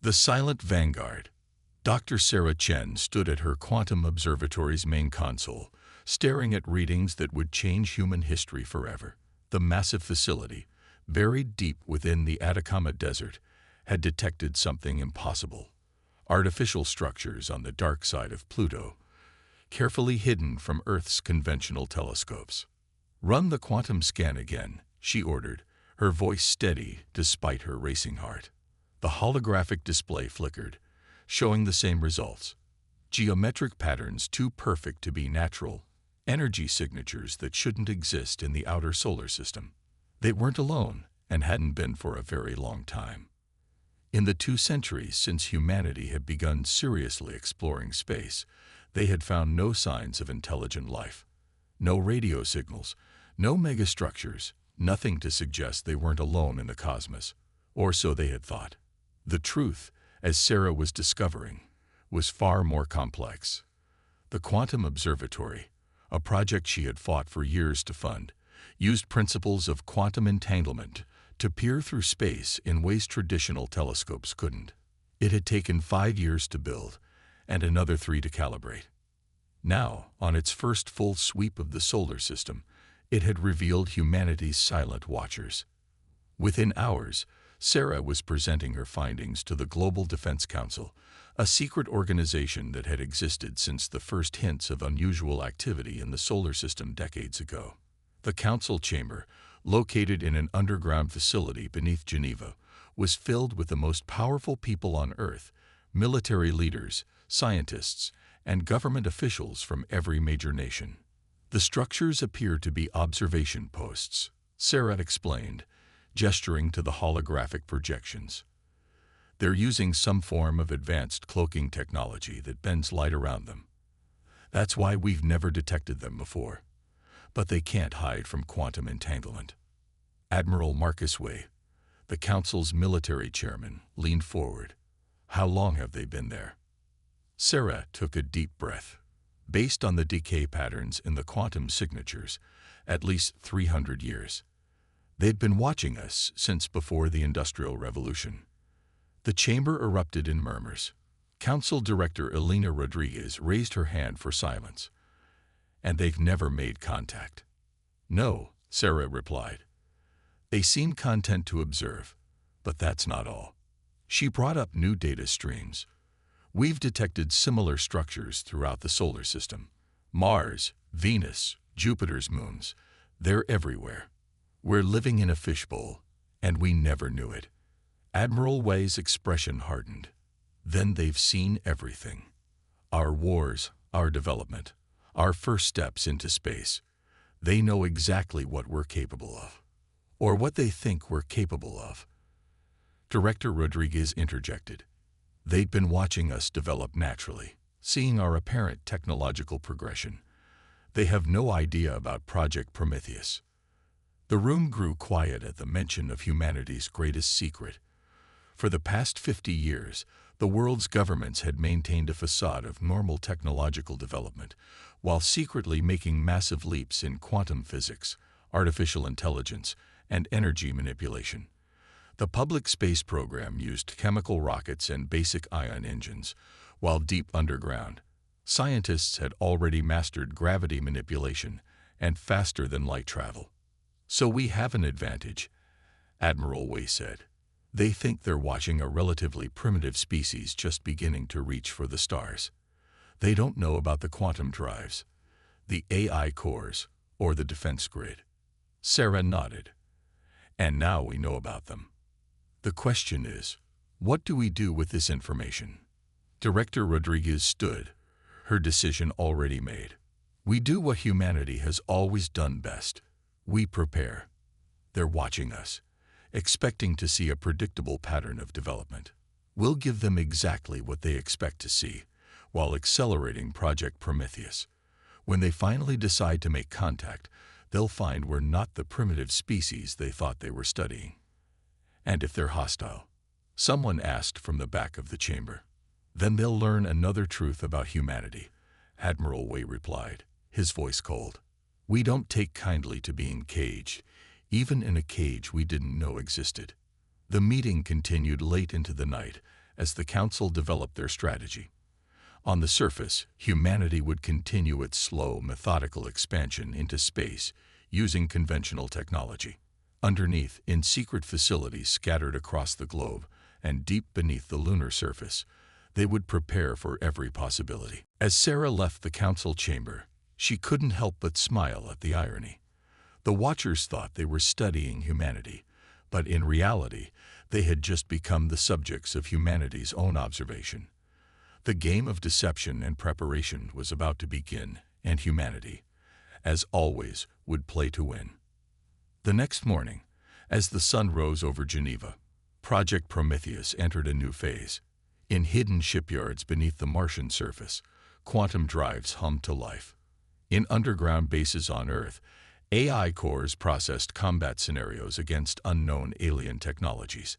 The silent vanguard. Dr. Sarah Chen stood at her quantum observatory's main console, staring at readings that would change human history forever. The massive facility, buried deep within the Atacama Desert, had detected something impossible. Artificial structures on the dark side of Pluto, carefully hidden from Earth's conventional telescopes. "Run the quantum scan again," she ordered, her voice steady despite her racing heart. The holographic display flickered, showing the same results. Geometric patterns too perfect to be natural, energy signatures that shouldn't exist in the outer solar system. They weren't alone, and hadn't been for a very long time. In the 2 centuries since humanity had begun seriously exploring space, they had found no signs of intelligent life. No radio signals, no megastructures, nothing to suggest they weren't alone in the cosmos, or so they had thought. The truth, as Sarah was discovering, was far more complex. The Quantum Observatory, a project she had fought for years to fund, used principles of quantum entanglement to peer through space in ways traditional telescopes couldn't. It had taken 5 years to build, and another 3 to calibrate. Now, on its first full sweep of the solar system, it had revealed humanity's silent watchers. Within hours, Sarah was presenting her findings to the Global Defense Council, a secret organization that had existed since the first hints of unusual activity in the solar system decades ago. The council chamber, located in an underground facility beneath Geneva, was filled with the most powerful people on Earth, military leaders, scientists, and government officials from every major nation. The structures appear to be observation posts, Sarah explained, gesturing to the holographic projections. They're using some form of advanced cloaking technology that bends light around them. That's why we've never detected them before. But they can't hide from quantum entanglement. Admiral Marcus Way, the council's military chairman, leaned forward. "How long have they been there?" Sarah took a deep breath. Based on the decay patterns in the quantum signatures, at least 300 years. They'd been watching us since before the Industrial Revolution. The chamber erupted in murmurs. Council Director Elena Rodriguez raised her hand for silence. "And they've never made contact." "No," Sarah replied. "They seem content to observe, but that's not all." She brought up new data streams. "We've detected similar structures throughout the solar system. Mars, Venus, Jupiter's moons, they're everywhere. We're living in a fishbowl, and we never knew it." Admiral Way's expression hardened. "Then they've seen everything. Our wars, our development, our first steps into space. They know exactly what we're capable of. Or what they think we're capable of." Director Rodriguez interjected. "They'd been watching us develop naturally, seeing our apparent technological progression. They have no idea about Project Prometheus." The room grew quiet at the mention of humanity's greatest secret. For the past 50 years, the world's governments had maintained a facade of normal technological development, while secretly making massive leaps in quantum physics, artificial intelligence, and energy manipulation. The public space program used chemical rockets and basic ion engines, while deep underground, scientists had already mastered gravity manipulation and faster-than-light travel. "So we have an advantage," Admiral Way said. "They think they're watching a relatively primitive species just beginning to reach for the stars. They don't know about the quantum drives, the AI cores, or the defense grid." Sarah nodded. "And now we know about them. The question is, what do we do with this information?" Director Rodriguez stood, her decision already made. "We do what humanity has always done best. We prepare. They're watching us, expecting to see a predictable pattern of development. We'll give them exactly what they expect to see, while accelerating Project Prometheus. When they finally decide to make contact, they'll find we're not the primitive species they thought they were studying. And if they're hostile," someone asked from the back of the chamber, "then they'll learn another truth about humanity," Admiral Way replied, his voice cold. "We don't take kindly to being caged, even in a cage we didn't know existed." The meeting continued late into the night as the Council developed their strategy. On the surface, humanity would continue its slow, methodical expansion into space using conventional technology. Underneath, in secret facilities scattered across the globe and deep beneath the lunar surface, they would prepare for every possibility. As Sarah left the council chamber, she couldn't help but smile at the irony. The Watchers thought they were studying humanity, but in reality, they had just become the subjects of humanity's own observation. The game of deception and preparation was about to begin, and humanity, as always, would play to win. The next morning, as the sun rose over Geneva, Project Prometheus entered a new phase. In hidden shipyards beneath the Martian surface, quantum drives hummed to life. In underground bases on Earth, AI cores processed combat scenarios against unknown alien technologies.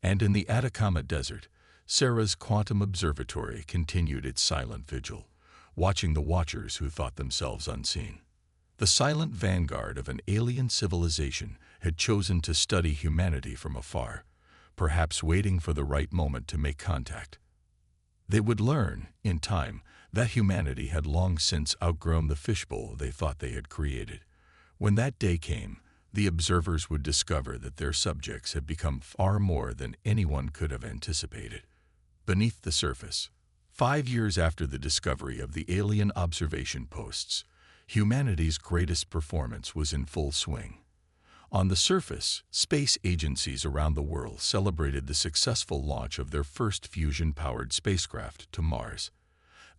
And in the Atacama Desert, Sarah's quantum observatory continued its silent vigil, watching the Watchers who thought themselves unseen. The silent vanguard of an alien civilization had chosen to study humanity from afar, perhaps waiting for the right moment to make contact. They would learn, in time, that humanity had long since outgrown the fishbowl they thought they had created. When that day came, the observers would discover that their subjects had become far more than anyone could have anticipated. Beneath the surface, 5 years after the discovery of the alien observation posts, humanity's greatest performance was in full swing. On the surface, space agencies around the world celebrated the successful launch of their first fusion-powered spacecraft to Mars,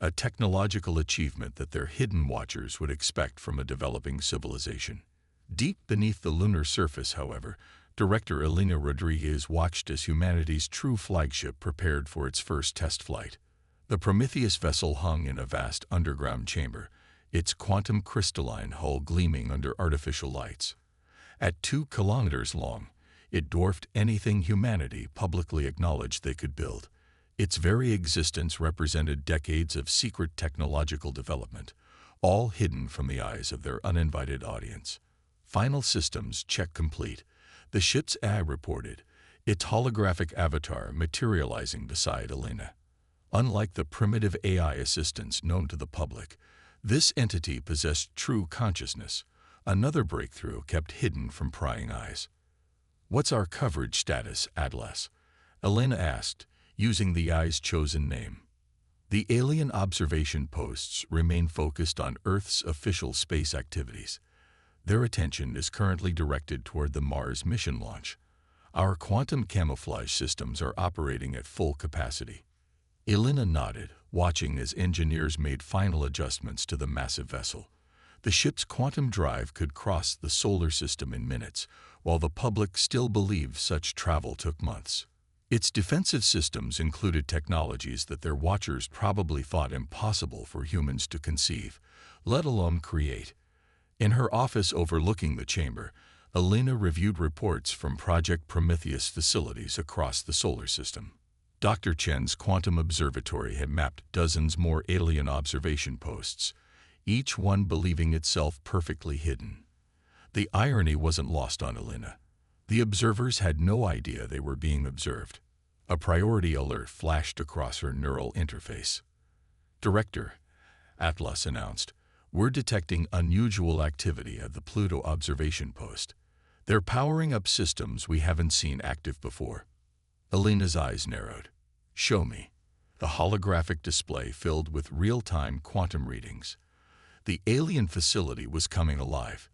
a technological achievement that their hidden watchers would expect from a developing civilization. Deep beneath the lunar surface, however, director Elena Rodriguez watched as humanity's true flagship prepared for its first test flight. The Prometheus vessel hung in a vast underground chamber, its quantum crystalline hull gleaming under artificial lights. At 2 kilometers long, it dwarfed anything humanity publicly acknowledged they could build. Its very existence represented decades of secret technological development, all hidden from the eyes of their uninvited audience. Final systems check complete. The ship's AI reported, its holographic avatar materializing beside Elena. Unlike the primitive AI assistants known to the public, this entity possessed true consciousness, another breakthrough kept hidden from prying eyes. "What's our coverage status, Atlas?" Elena asked, using the AI's chosen name. The alien observation posts remain focused on Earth's official space activities. Their attention is currently directed toward the Mars mission launch. Our quantum camouflage systems are operating at full capacity. Elena nodded, watching as engineers made final adjustments to the massive vessel. The ship's quantum drive could cross the solar system in minutes, while the public still believed such travel took months. Its defensive systems included technologies that their watchers probably thought impossible for humans to conceive, let alone create. In her office overlooking the chamber, Elena reviewed reports from Project Prometheus facilities across the solar system. Dr. Chen's quantum observatory had mapped dozens more alien observation posts, each one believing itself perfectly hidden. The irony wasn't lost on Elena. The observers had no idea they were being observed. A priority alert flashed across her neural interface. "Director," Atlas announced, "we're detecting unusual activity at the Pluto observation post. They're powering up systems we haven't seen active before." Elena's eyes narrowed. "Show me." The holographic display filled with real-time quantum readings. The alien facility was coming alive,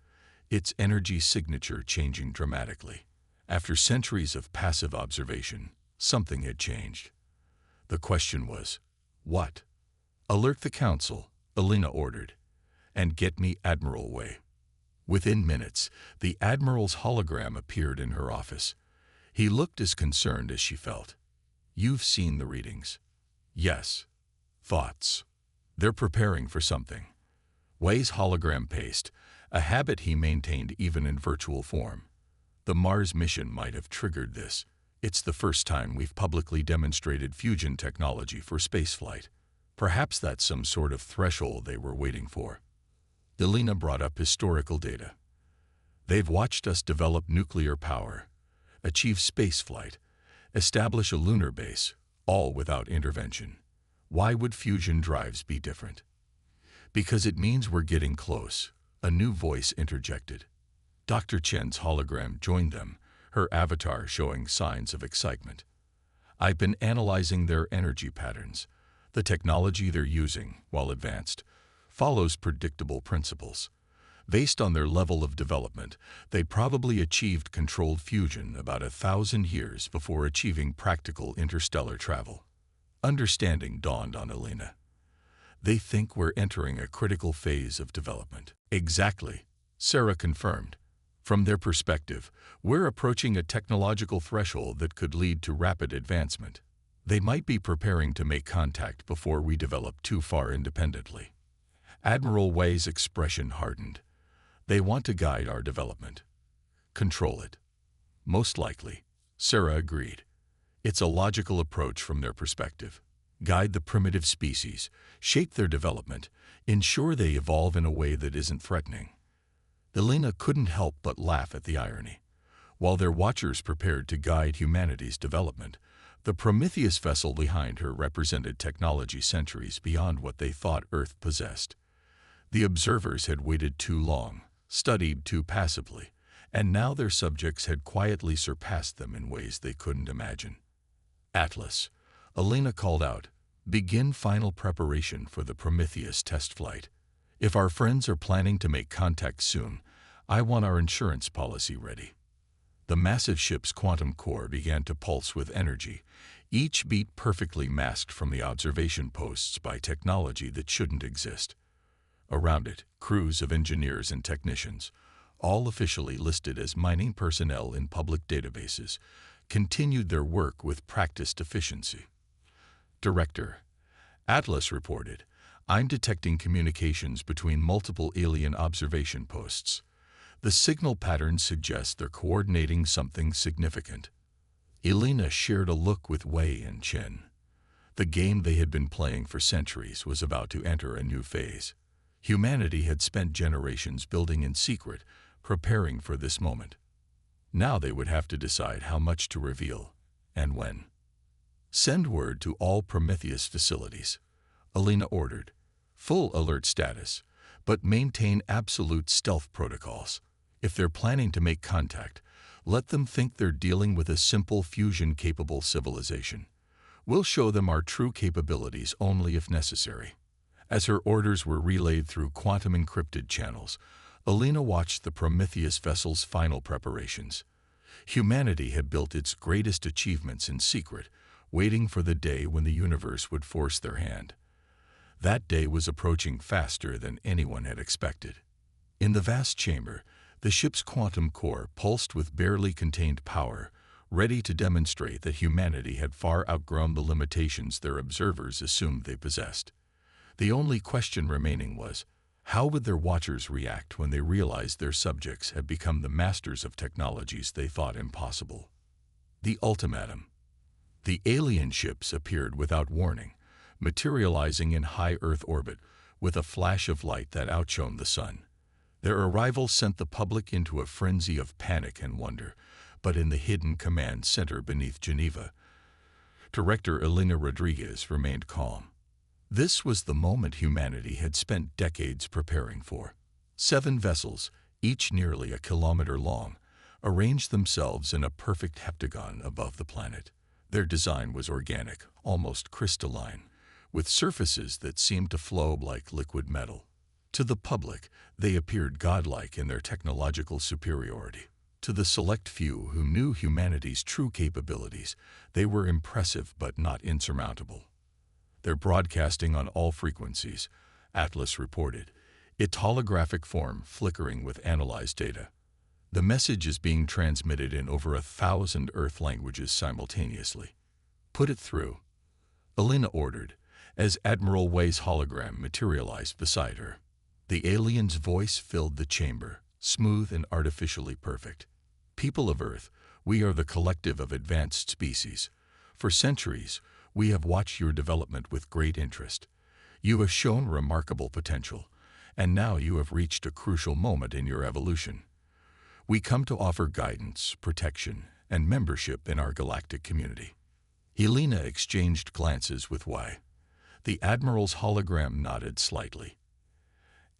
its energy signature changing dramatically. After centuries of passive observation, something had changed. The question was, what? "Alert the Council," Elena ordered, "and get me Admiral Way." Within minutes, the Admiral's hologram appeared in her office. He looked as concerned as she felt. "You've seen the readings." "Yes." "Thoughts?" "They're preparing for something." Way's hologram paced, a habit he maintained even in virtual form. "The Mars mission might have triggered this. It's the first time we've publicly demonstrated fusion technology for spaceflight. Perhaps that's some sort of threshold they were waiting for." Elena brought up historical data. "They've watched us develop nuclear power, achieve spaceflight, establish a lunar base, all without intervention. Why would fusion drives be different? Because it means we're getting close, a new voice interjected. Dr. Chen's hologram joined them, her avatar showing signs of excitement. I've been analyzing their energy patterns. The technology they're using, while advanced, follows predictable principles. Based on their level of development, they probably achieved controlled fusion about 1,000 years before achieving practical interstellar travel. Understanding dawned on Elena. They think we're entering a critical phase of development. Exactly, Sarah confirmed. From their perspective, we're approaching a technological threshold that could lead to rapid advancement. They might be preparing to make contact before we develop too far independently. Admiral Wei's expression hardened. They want to guide our development. Control it. Most likely, Sarah agreed. It's a logical approach from their perspective. Guide the primitive species, shape their development, ensure they evolve in a way that isn't threatening. Elena couldn't help but laugh at the irony. While their watchers prepared to guide humanity's development, the Prometheus vessel behind her represented technology centuries beyond what they thought Earth possessed. The observers had waited too long, studied too passively, and now their subjects had quietly surpassed them in ways they couldn't imagine. Atlas, Elena called out, begin final preparation for the Prometheus test flight. If our friends are planning to make contact soon, I want our insurance policy ready. The massive ship's quantum core began to pulse with energy, each beat perfectly masked from the observation posts by technology that shouldn't exist. Around it, crews of engineers and technicians, all officially listed as mining personnel in public databases, continued their work with practiced efficiency. Director, Atlas reported, I'm detecting communications between multiple alien observation posts. The signal patterns suggest they're coordinating something significant. Elena shared a look with Wei and Chen. The game they had been playing for centuries was about to enter a new phase. Humanity had spent generations building in secret, preparing for this moment. Now they would have to decide how much to reveal, and when. Send word to all Prometheus facilities, Elena ordered. Full alert status, but maintain absolute stealth protocols. If they're planning to make contact, let them think they're dealing with a simple fusion-capable civilization. We'll show them our true capabilities only if necessary. As her orders were relayed through quantum-encrypted channels, Elena watched the Prometheus vessel's final preparations. Humanity had built its greatest achievements in secret, waiting for the day when the universe would force their hand. That day was approaching faster than anyone had expected. In the vast chamber, the ship's quantum core pulsed with barely contained power, ready to demonstrate that humanity had far outgrown the limitations their observers assumed they possessed. The only question remaining was, how would their watchers react when they realized their subjects had become the masters of technologies they thought impossible? The ultimatum. The alien ships appeared without warning, materializing in high Earth orbit with a flash of light that outshone the sun. Their arrival sent the public into a frenzy of panic and wonder, but in the hidden command center beneath Geneva, Director Elena Rodriguez remained calm. This was the moment humanity had spent decades preparing for. 7 vessels, each nearly a kilometer long, arranged themselves in a perfect heptagon above the planet. Their design was organic, almost crystalline, with surfaces that seemed to flow like liquid metal. To the public, they appeared godlike in their technological superiority. To the select few who knew humanity's true capabilities, they were impressive but not insurmountable. They're broadcasting on all frequencies, Atlas reported, its holographic form flickering with analyzed data. The message is being transmitted in over 1,000 Earth languages simultaneously. Put it through, Elena ordered, as Admiral Wei's hologram materialized beside her. The alien's voice filled the chamber, smooth and artificially perfect. People of Earth, we are the collective of advanced species. For centuries, we have watched your development with great interest. You have shown remarkable potential, and now you have reached a crucial moment in your evolution. We come to offer guidance, protection, and membership in our galactic community. Helena exchanged glances with Y. The Admiral's hologram nodded slightly.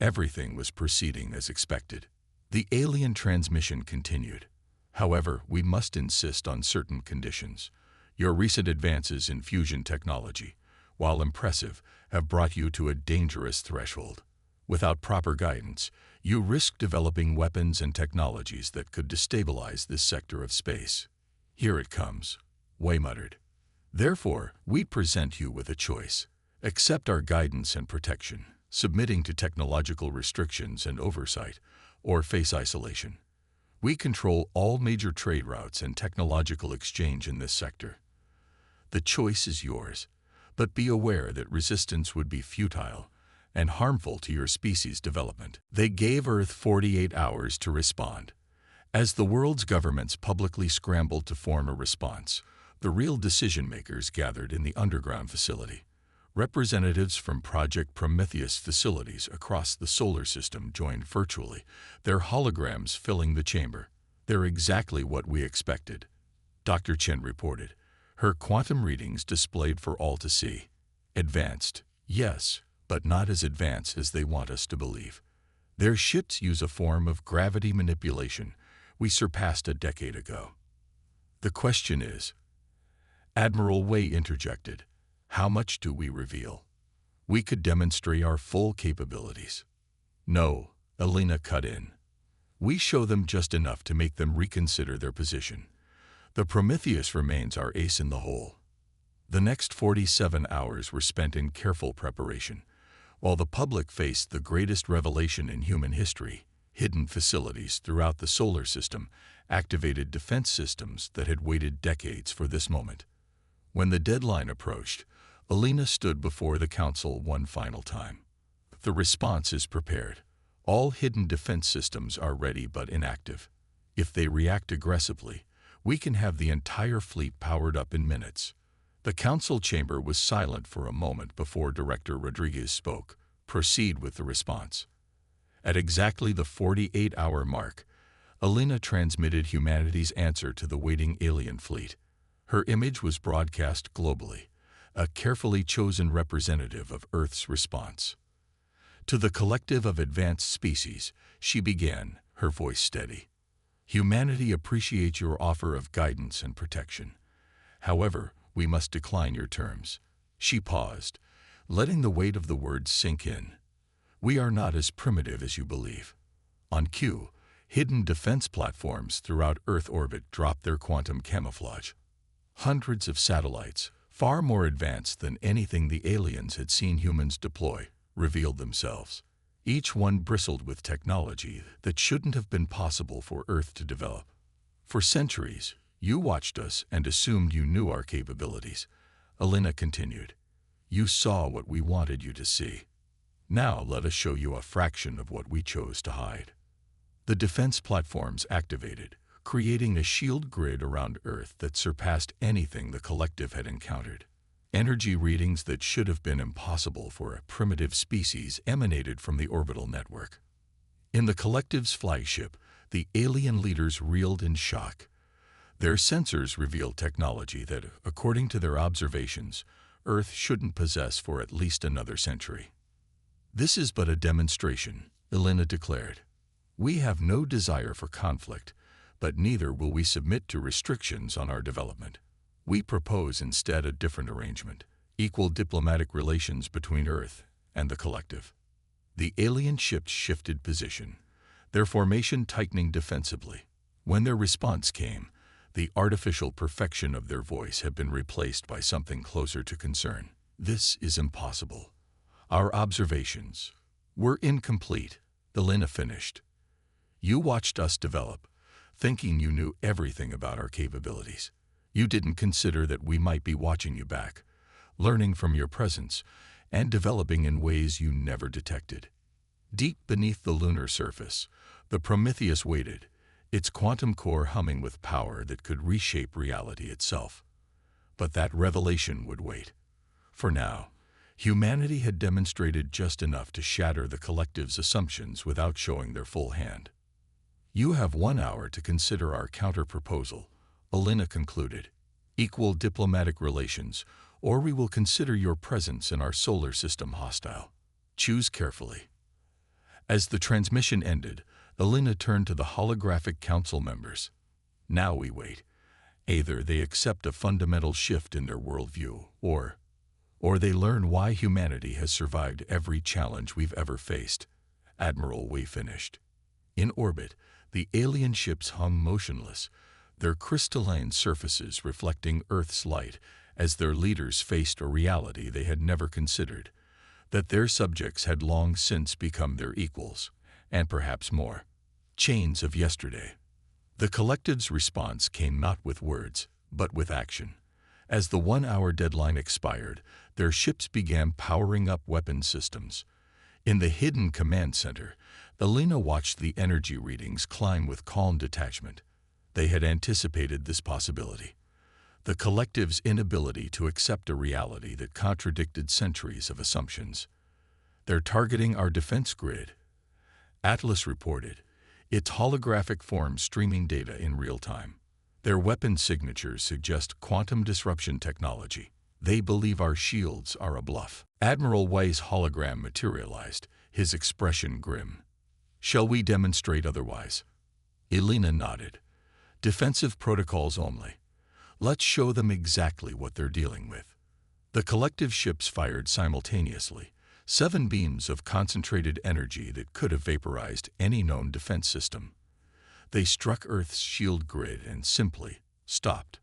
Everything was proceeding as expected. The alien transmission continued. However, we must insist on certain conditions. Your recent advances in fusion technology, while impressive, have brought you to a dangerous threshold. Without proper guidance, you risk developing weapons and technologies that could destabilize this sector of space. Here it comes, Wei muttered. Therefore, we present you with a choice. Accept our guidance and protection, submitting to technological restrictions and oversight, or face isolation. We control all major trade routes and technological exchange in this sector. The choice is yours, but be aware that resistance would be futile and harmful to your species' development. They gave Earth 48 hours to respond. As the world's governments publicly scrambled to form a response, the real decision-makers gathered in the underground facility. Representatives from Project Prometheus facilities across the solar system joined virtually, their holograms filling the chamber. They're exactly what we expected, Dr. Chen reported, her quantum readings displayed for all to see. Advanced, yes, but not as advanced as they want us to believe. Their ships use a form of gravity manipulation we surpassed a decade ago. The question is, Admiral Wei interjected, how much do we reveal? We could demonstrate our full capabilities. No, Elena cut in. We show them just enough to make them reconsider their position. The Prometheus remains our ace in the hole. The next 47 hours were spent in careful preparation, while the public faced the greatest revelation in human history. Hidden facilities throughout the solar system activated defense systems that had waited decades for this moment. When the deadline approached, Elena stood before the council one final time. The response is prepared. All hidden defense systems are ready but inactive. If they react aggressively, we can have the entire fleet powered up in minutes. The council chamber was silent for a moment before Director Rodriguez spoke. Proceed with the response. At exactly the 48-hour mark, Elena transmitted humanity's answer to the waiting alien fleet. Her image was broadcast globally, a carefully chosen representative of Earth's response. To the collective of advanced species, she began, her voice steady. Humanity appreciates your offer of guidance and protection. However, we must decline your terms. She paused, letting the weight of the words sink in. We are not as primitive as you believe. On cue, hidden defense platforms throughout Earth orbit dropped their quantum camouflage. Hundreds of satellites, far more advanced than anything the aliens had seen humans deploy, revealed themselves. Each one bristled with technology that shouldn't have been possible for Earth to develop. For centuries, you watched us and assumed you knew our capabilities. Elena continued. You saw what we wanted you to see. Now let us show you a fraction of what we chose to hide. The defense platforms activated, creating a shield grid around Earth that surpassed anything the collective had encountered. Energy readings that should have been impossible for a primitive species emanated from the orbital network. In the collective's flagship, the alien leaders reeled in shock. Their sensors revealed technology that, according to their observations, Earth shouldn't possess for at least another century. This is but a demonstration, Elena declared. We have no desire for conflict, but neither will we submit to restrictions on our development. We propose instead a different arrangement, equal diplomatic relations between Earth and the collective. The alien ships shifted position, their formation tightening defensively. When their response came, the artificial perfection of their voice had been replaced by something closer to concern. This is impossible. Our observations were incomplete, Elena finished. You watched us develop, thinking you knew everything about our capabilities. You didn't consider that we might be watching you back, learning from your presence, and developing in ways you never detected. Deep beneath the lunar surface, the Prometheus waited, its quantum core humming with power that could reshape reality itself. But that revelation would wait. For now, humanity had demonstrated just enough to shatter the collective's assumptions without showing their full hand. You have 1 hour to consider our counter-proposal, Elena concluded. equal diplomatic relations, or we will consider your presence in our solar system hostile. Choose carefully. As the transmission ended, Elena turned to the holographic council members. Now we wait. Either they accept a fundamental shift in their worldview, or they learn why humanity has survived every challenge we've ever faced. Admiral Wei finished. In orbit, the alien ships hung motionless, their crystalline surfaces reflecting Earth's light as their leaders faced a reality they had never considered, that their subjects had long since become their equals, and perhaps more. Chains of yesterday. The collective's response came not with words, but with action. As the 1-hour deadline expired, their ships began powering up weapon systems. In the hidden command center, Elena watched the energy readings climb with calm detachment. They had anticipated this possibility. The collective's inability to accept a reality that contradicted centuries of assumptions. They're targeting our defense grid, Atlas reported, its holographic form streaming data in real time. Their weapon signatures suggest quantum disruption technology. They believe our shields are a bluff. Admiral Wei's hologram materialized, his expression grim. Shall we demonstrate otherwise? Elena nodded. Defensive protocols only. Let's show them exactly what they're dealing with. The collective ships fired simultaneously, 7 beams of concentrated energy that could have vaporized any known defense system. They struck Earth's shield grid and simply stopped.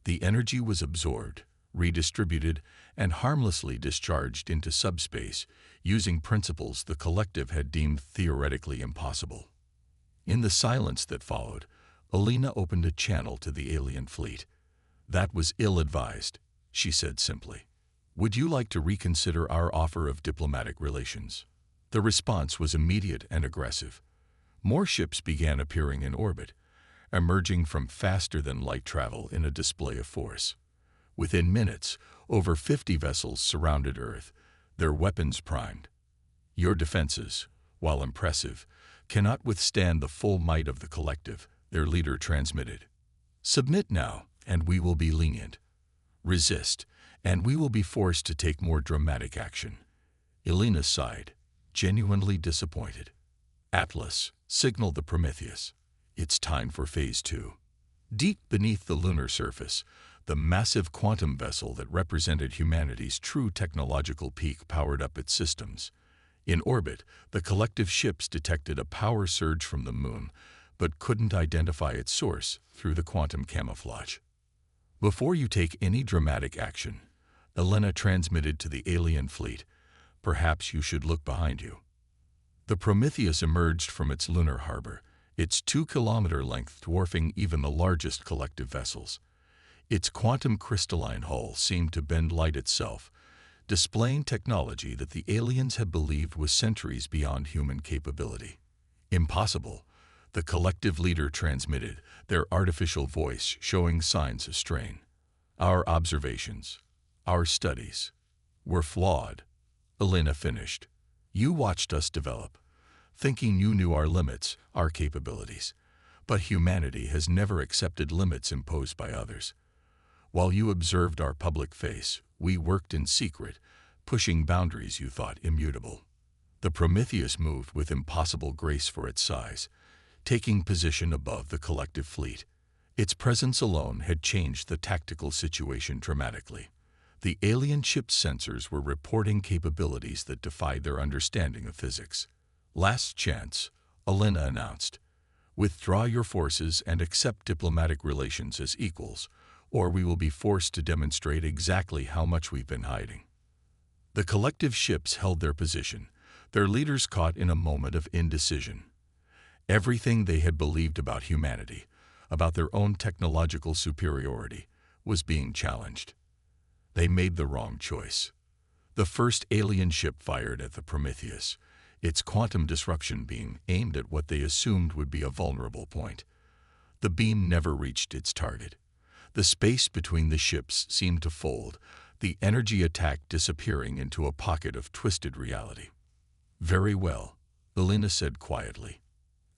The energy was absorbed, redistributed, and harmlessly discharged into subspace using principles the collective had deemed theoretically impossible. In the silence that followed, Elena opened a channel to the alien fleet. That was ill-advised, she said simply. Would you like to reconsider our offer of diplomatic relations? The response was immediate and aggressive. More ships began appearing in orbit, emerging from faster-than-light travel in a display of force. Within minutes, over 50 vessels surrounded Earth, their weapons primed. Your defenses, while impressive, cannot withstand the full might of the collective, their leader transmitted. Submit now, and we will be lenient. Resist, and we will be forced to take more dramatic action. Elena sighed, genuinely disappointed. Atlas signaled the Prometheus. It's time for Phase 2. Deep beneath the lunar surface, the massive quantum vessel that represented humanity's true technological peak powered up its systems. In orbit, the collective ships detected a power surge from the moon, but couldn't identify its source through the quantum camouflage. Before you take any dramatic action, Elena transmitted to the alien fleet, perhaps you should look behind you. The Prometheus emerged from its lunar harbor, its 2-kilometer length dwarfing even the largest collective vessels. Its quantum crystalline hull seemed to bend light itself, displaying technology that the aliens had believed was centuries beyond human capability. Impossible, the collective leader transmitted, their artificial voice showing signs of strain. Our observations, our studies, were flawed, Elena finished. You watched us develop, thinking you knew our limits, our capabilities. But humanity has never accepted limits imposed by others. While you observed our public face, we worked in secret, pushing boundaries you thought immutable. The Prometheus moved with impossible grace for its size, taking position above the collective fleet. Its presence alone had changed the tactical situation dramatically. The alien ship's sensors were reporting capabilities that defied their understanding of physics. Last chance, Elena announced. Withdraw your forces and accept diplomatic relations as equals, or we will be forced to demonstrate exactly how much we've been hiding. The collective ships held their position, their leaders caught in a moment of indecision. Everything they had believed about humanity, about their own technological superiority, was being challenged. They made the wrong choice. The first alien ship fired at the Prometheus, its quantum disruption beam aimed at what they assumed would be a vulnerable point. The beam never reached its target. The space between the ships seemed to fold, the energy attack disappearing into a pocket of twisted reality. Very well, Elena said quietly.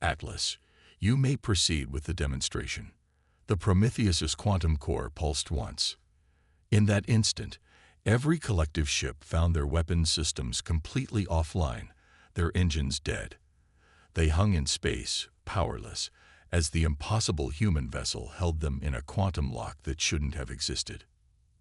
Atlas, you may proceed with the demonstration. The Prometheus's quantum core pulsed once. In that instant, every collective ship found their weapons systems completely offline, their engines dead. They hung in space, powerless, as the impossible human vessel held them in a quantum lock that shouldn't have existed.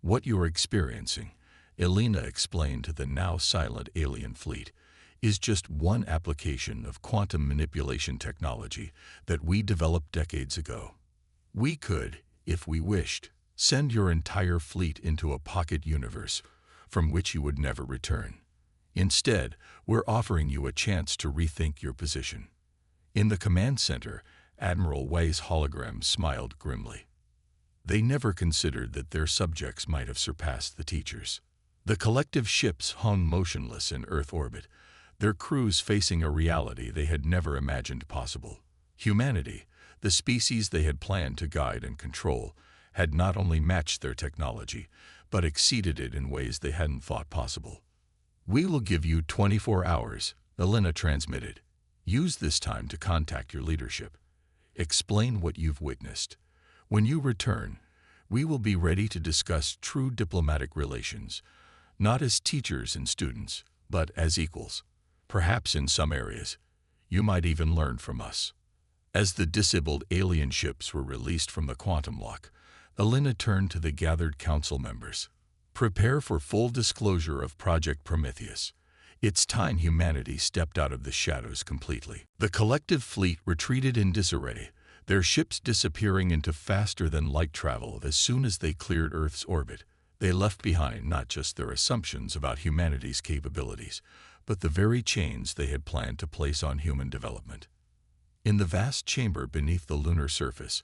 What you're experiencing, Elena explained to the now silent alien fleet, is just one application of quantum manipulation technology that we developed decades ago. We could, if we wished, send your entire fleet into a pocket universe from which you would never return. Instead, we're offering you a chance to rethink your position. In the command center, Admiral Wei's hologram smiled grimly. They never considered that their subjects might have surpassed the teachers. The collective ships hung motionless in Earth orbit, their crews facing a reality they had never imagined possible. Humanity, the species they had planned to guide and control, had not only matched their technology, but exceeded it in ways they hadn't thought possible. "We will give you 24 hours, Elena transmitted. Use this time to contact your leadership. Explain what you've witnessed. When you return, we will be ready to discuss true diplomatic relations, not as teachers and students, but as equals. Perhaps in some areas, you might even learn from us." As the disabled alien ships were released from the quantum lock, Elena turned to the gathered council members. "Prepare for full disclosure of Project Prometheus. It's time humanity stepped out of the shadows completely." The collective fleet retreated in disarray, their ships disappearing into faster-than-light travel as soon as they cleared Earth's orbit. They left behind not just their assumptions about humanity's capabilities, but the very chains they had planned to place on human development. In the vast chamber beneath the lunar surface,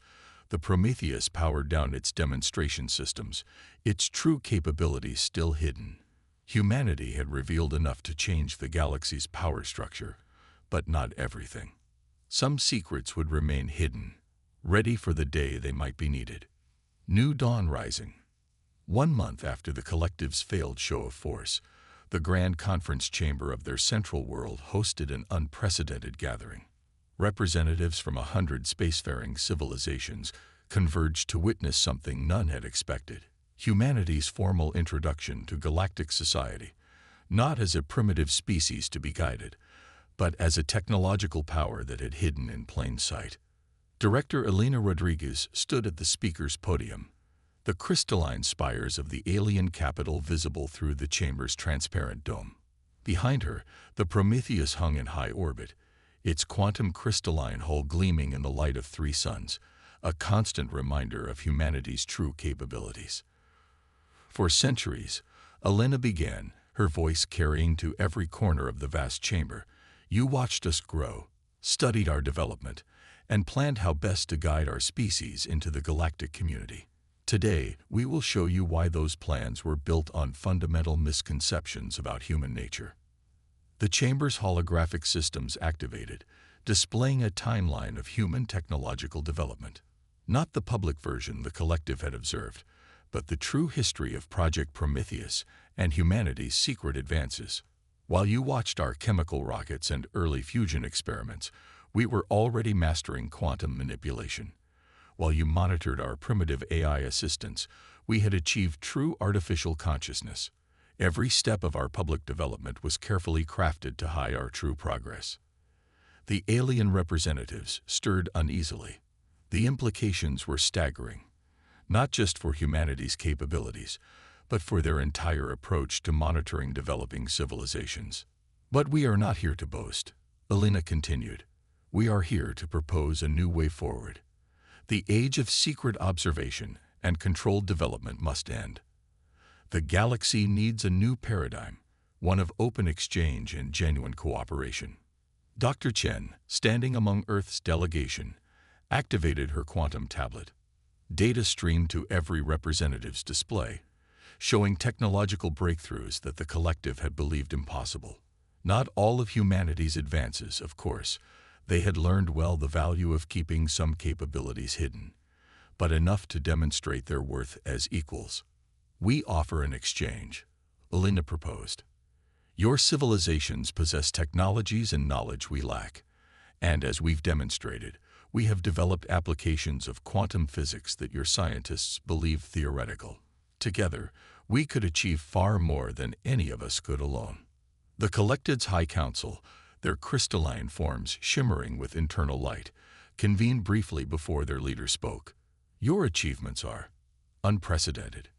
the Prometheus powered down its demonstration systems, its true capabilities still hidden. Humanity had revealed enough to change the galaxy's power structure, but not everything. Some secrets would remain hidden, ready for the day they might be needed. New dawn rising. 1 month after the collective's failed show of force, the grand conference chamber of their central world hosted an unprecedented gathering. Representatives from 100 spacefaring civilizations converged to witness something none had expected: humanity's formal introduction to galactic society, not as a primitive species to be guided, but as a technological power that had hidden in plain sight. Director Elena Rodriguez stood at the speaker's podium, the crystalline spires of the alien capital visible through the chamber's transparent dome. Behind her, the Prometheus hung in high orbit, its quantum crystalline hull gleaming in the light of 3 suns, a constant reminder of humanity's true capabilities. For centuries, Elena began, her voice carrying to every corner of the vast chamber, you watched us grow, studied our development, and planned how best to guide our species into the galactic community. Today, we will show you why those plans were built on fundamental misconceptions about human nature. The chamber's holographic systems activated, displaying a timeline of human technological development. Not the public version the collective had observed, but the true history of Project Prometheus and humanity's secret advances. While you watched our chemical rockets and early fusion experiments, we were already mastering quantum manipulation. While you monitored our primitive AI assistants, we had achieved true artificial consciousness. Every step of our public development was carefully crafted to hide our true progress. The alien representatives stirred uneasily. The implications were staggering, not just for humanity's capabilities, but for their entire approach to monitoring developing civilizations. But we are not here to boast, Elena continued. We are here to propose a new way forward. The age of secret observation and controlled development must end. The galaxy needs a new paradigm, one of open exchange and genuine cooperation. Dr. Chen, standing among Earth's delegation, activated her quantum tablet. Data streamed to every representative's display, showing technological breakthroughs that the collective had believed impossible. Not all of humanity's advances, of course. They had learned well the value of keeping some capabilities hidden, but enough to demonstrate their worth as equals. We offer an exchange, Elena proposed. Your civilizations possess technologies and knowledge we lack, and as we've demonstrated, We have developed applications of quantum physics that your scientists believe theoretical. Together, we could achieve far more than any of us could alone. The Collected's High Council, their crystalline forms shimmering with internal light, convened briefly before their leader spoke. Your achievements are unprecedented.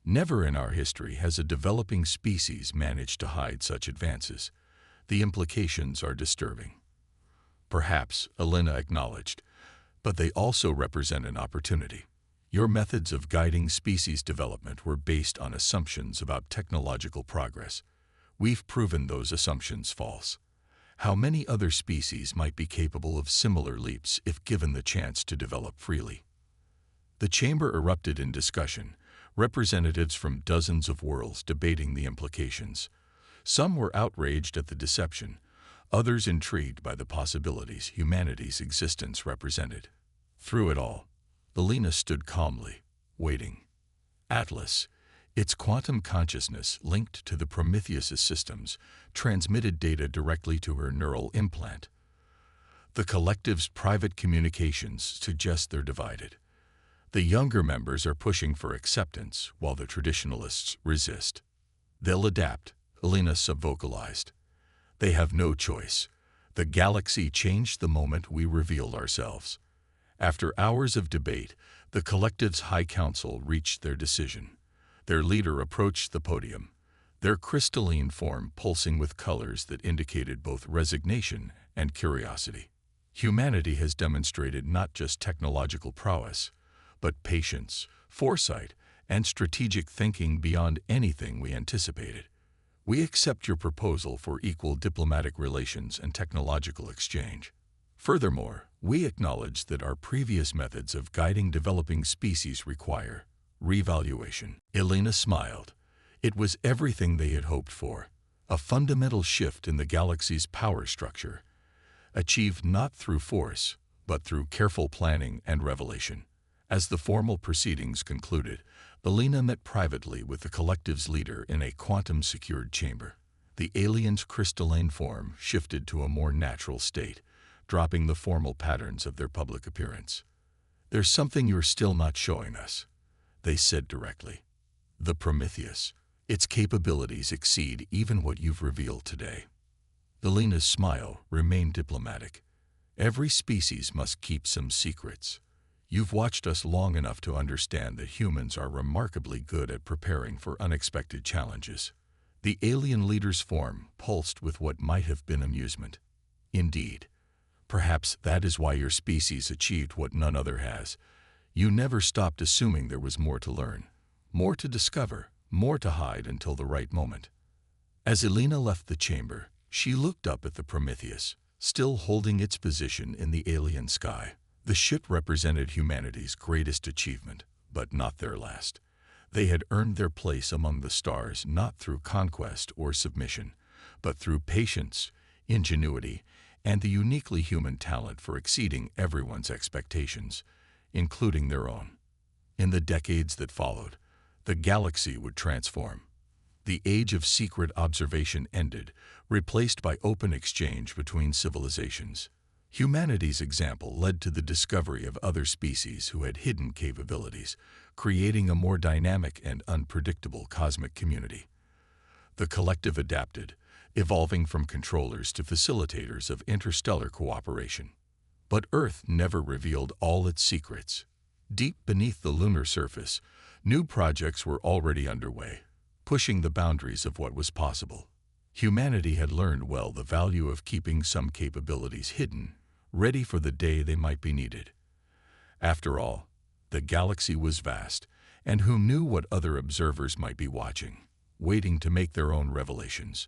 Never in our history has a developing species managed to hide such advances. The implications are disturbing. Perhaps, Elena acknowledged, but they also represent an opportunity. Your methods of guiding species development were based on assumptions about technological progress. We've proven those assumptions false. How many other species might be capable of similar leaps if given the chance to develop freely? The chamber erupted in discussion, representatives from dozens of worlds debating the implications. Some were outraged at the deception, others intrigued by the possibilities humanity's existence represented. Through it all, Elena stood calmly, waiting. Atlas, its quantum consciousness linked to the Prometheus' systems, transmitted data directly to her neural implant. The collective's private communications suggest they're divided. The younger members are pushing for acceptance, while the traditionalists resist. They'll adapt, Elena subvocalized. They have no choice. The galaxy changed the moment we revealed ourselves. After hours of debate, the collective's High Council reached their decision. Their leader approached the podium, their crystalline form pulsing with colors that indicated both resignation and curiosity. Humanity has demonstrated not just technological prowess, but patience, foresight, and strategic thinking beyond anything we anticipated. We accept your proposal for equal diplomatic relations and technological exchange. Furthermore, we acknowledge that our previous methods of guiding developing species require revaluation. Elena smiled. It was everything they had hoped for, a fundamental shift in the galaxy's power structure, achieved not through force, but through careful planning and revelation. As the formal proceedings concluded, Elena met privately with the collective's leader in a quantum-secured chamber. The alien's crystalline form shifted to a more natural state, dropping the formal patterns of their public appearance. "There's something you're still not showing us," they said directly. "The Prometheus. Its capabilities exceed even what you've revealed today." Elena's smile remained diplomatic. "Every species must keep some secrets. You've watched us long enough to understand that humans are remarkably good at preparing for unexpected challenges." The alien leader's form pulsed with what might have been amusement. "Indeed. Perhaps that is why your species achieved what none other has. You never stopped assuming there was more to learn, more to discover, more to hide until the right moment." As Elena left the chamber, she looked up at the Prometheus, still holding its position in the alien sky. The ship represented humanity's greatest achievement, but not their last. They had earned their place among the stars not through conquest or submission, but through patience, ingenuity, and the uniquely human talent for exceeding everyone's expectations, including their own. In the decades that followed, the galaxy would transform. The age of secret observation ended, replaced by open exchange between civilizations. Humanity's example led to the discovery of other species who had hidden capabilities, creating a more dynamic and unpredictable cosmic community. The collective adapted, evolving from controllers to facilitators of interstellar cooperation. But Earth never revealed all its secrets. Deep beneath the lunar surface, new projects were already underway, pushing the boundaries of what was possible. Humanity had learned well the value of keeping some capabilities hidden, ready for the day they might be needed. After all, the galaxy was vast, and who knew what other observers might be watching, waiting to make their own revelations.